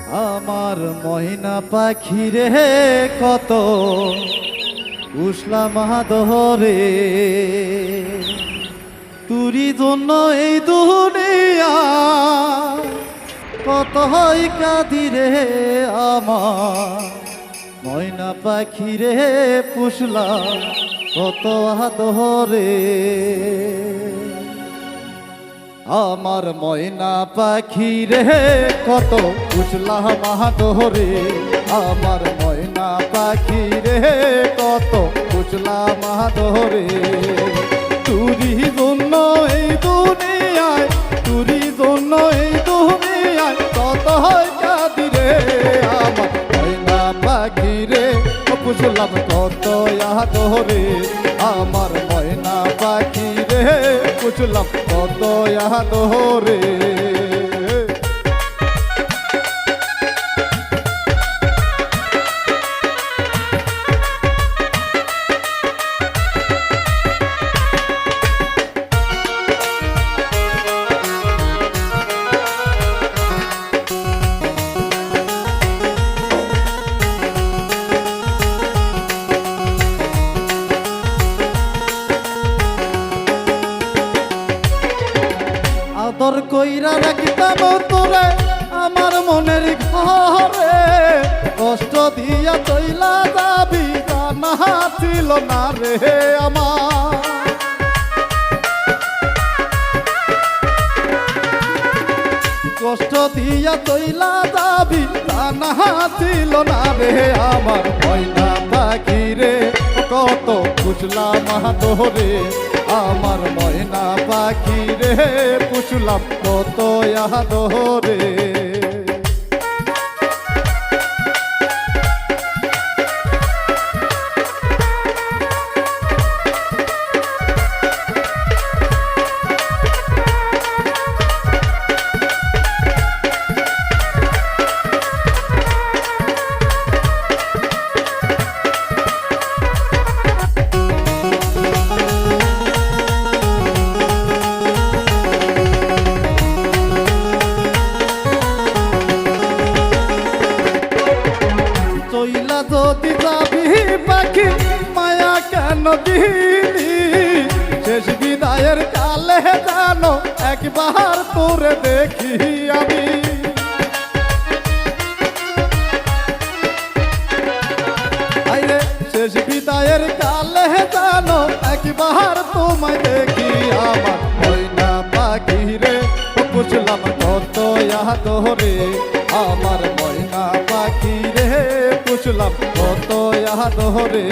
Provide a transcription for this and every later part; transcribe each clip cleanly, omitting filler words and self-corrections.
আমার ময়না পাখি রে কত উসলা মাহাদরে তুরি জন্য এই দুনিয়া কত হয় কাঁদি রে আমার ময়না পাখি রে পুষলা কত আদরে আমার ময়না পাখি রে কত পুষলা মাহাদরে আমার ময়না পাখি রে কত পুষলা মাহাদরে তুরি জন্য এই দুনিয়ায় তুরি জন্য এই দুনিয়ায় কত হয় কাঁদি রে আমার ময়না পাখি রে পুষলাম কত আদরে আমার ময়না পাখি রে পুষলাম কত আদরে আদর কইরা রাখিতাম তোরে আমার মনের ঘরে কষ্ট দিয়া চইলা যাবি জানা ছিল না রে আমার কষ্ট দিয়া চইলা যাবি জানা ছিল না রে আমার ময়না পাখি রে কত পুষলা মাহাদরে আমার ময়না পাখি রে পুষলাম কত আদরে চইলা যদি যাবি পাখি মায়া কেন দিলি শেষ বিদায়ের কালে জানো একবার তোরে দেখি আমি আইরে শেষ বিদায়ের কালে জানো একবার তোমায় দেখি আমার ময়না পাখি রে পুষলাম কত আদরে আমার ময়না পাখি রে পুষলাম কত আদরে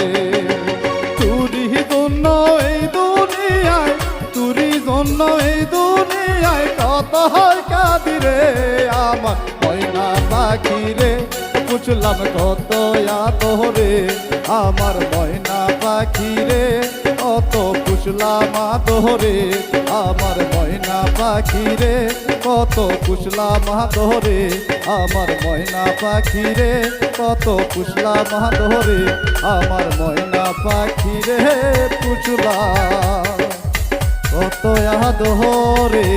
তুরি জন্য এই দুনিয়ায় তুরি জন্য এই দুনিয়ায় কত হয় কাঁদি রে আমার ময়না পাখি রে পুষলাম কত আদরে আমার ময়না পাখি রে কত পুষলাম আদরে আমার ময়না পাখি রে কত পুষলাম আদরে আমার ময়না পাখি রে কত পুষলাম আদরে আমার ময়না পাখি রে পুষলাম কত আদরে